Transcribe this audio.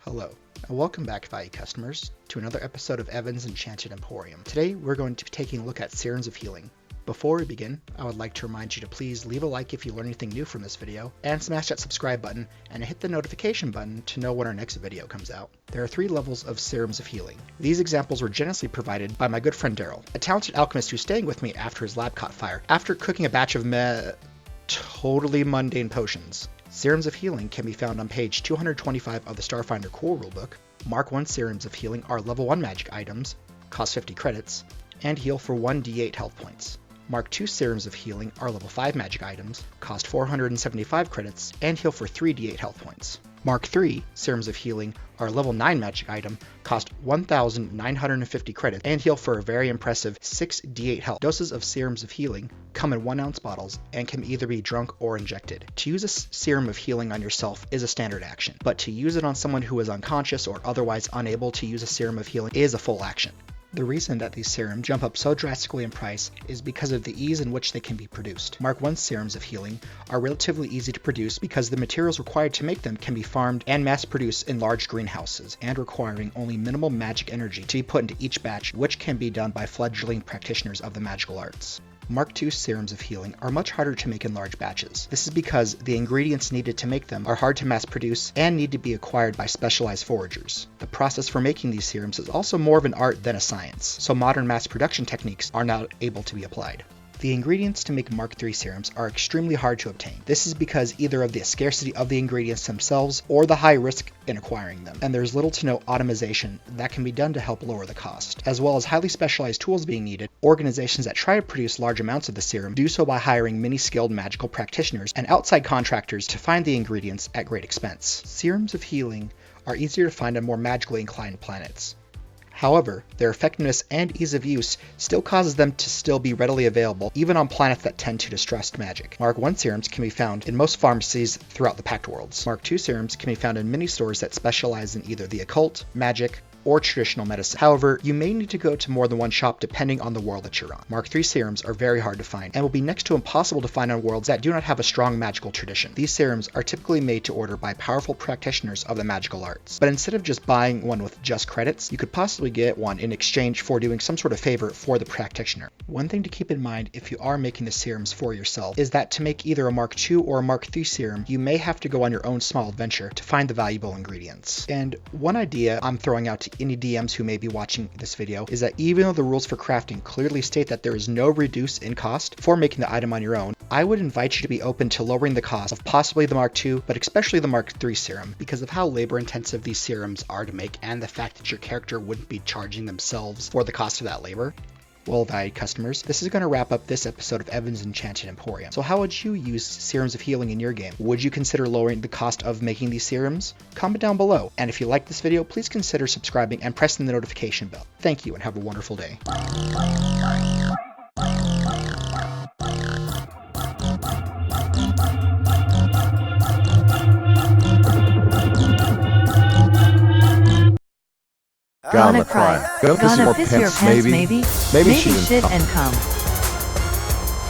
Hello, and welcome back, value customers, to another episode of Evan's Enchanted Emporium. Today, we're going to be taking a look at Serums of Healing. Before we begin, I would like to remind you to please leave a like if you learn anything new from this video, and smash that subscribe button and hit the notification button to know when our next video comes out. There are 3 levels of Serums of Healing. These examples were generously provided by my good friend Daryl, a talented alchemist who's staying with me after his lab caught fire, after cooking a batch of totally mundane potions. Serums of Healing can be found on page 225 of the Starfinder core rulebook. Mark 1 Serums of Healing are level 1 magic items, cost 50 credits, and heal for 1d8 health points. Mark 2 Serums of Healing are level 5 magic items, cost 475 credits, and heal for 3d8 health points. Mark 3 Serums of Healing are level 9 magic item, cost 1,950 credits, and heal for a very impressive 6d8 health. Doses of Serums of Healing come in 1-ounce bottles and can either be drunk or injected. To use a Serum of Healing on yourself is a standard action, but to use it on someone who is unconscious or otherwise unable to use a Serum of Healing is a full action. The reason that these serums jump up so drastically in price is because of the ease in which they can be produced. Mark 1 Serums of Healing are relatively easy to produce because the materials required to make them can be farmed and mass-produced in large greenhouses, and requiring only minimal magic energy to be put into each batch, which can be done by fledgling practitioners of the magical arts. Mark 2 Serums of Healing are much harder to make in large batches. This is because the ingredients needed to make them are hard to mass produce and need to be acquired by specialized foragers. The process for making these serums is also more of an art than a science, so modern mass production techniques are not able to be applied. The ingredients to make Mark 3 serums are extremely hard to obtain. This is because either of the scarcity of the ingredients themselves or the high risk in acquiring them, and there's little to no automation that can be done to help lower the cost. As well as highly specialized tools being needed, organizations that try to produce large amounts of the serum do so by hiring many skilled magical practitioners and outside contractors to find the ingredients at great expense. Serums of Healing are easier to find on more magically inclined planets. However, their effectiveness and ease of use still causes them to still be readily available even on planets that tend to distrust magic. Mark 1 serums can be found in most pharmacies throughout the Pact Worlds. Mark 2 serums can be found in many stores that specialize in either the occult, magic, or traditional medicine. However, you may need to go to more than one shop depending on the world that you're on. Mark 3 serums are very hard to find and will be next to impossible to find on worlds that do not have a strong magical tradition. These serums are typically made to order by powerful practitioners of the magical arts. But instead of just buying one with just credits, you could possibly get one in exchange for doing some sort of favor for the practitioner. One thing to keep in mind if you are making the serums for yourself is that to make either a Mark 2 or a Mark 3 serum, you may have to go on your own small adventure to find the valuable ingredients. And one idea I'm throwing out to any DMs who may be watching this video is that even though the rules for crafting clearly state that there is no reduce in cost for making the item on your own, I would invite you to be open to lowering the cost of possibly the Mark 2, but especially the Mark 3 serum, because of how labor intensive these serums are to make and the fact that your character wouldn't be charging themselves for the cost of that labor. Well, valued customers, this is going to wrap up this episode of Evan's Enchanted Emporium. So how would you use Serums of Healing in your game? Would you consider lowering the cost of making these serums? Comment down below. And if you like this video, please consider subscribing and pressing the notification bell. Thank you and have a wonderful day. Gonna cry. Gonna piss your pants, maybe? Maybe shit and come.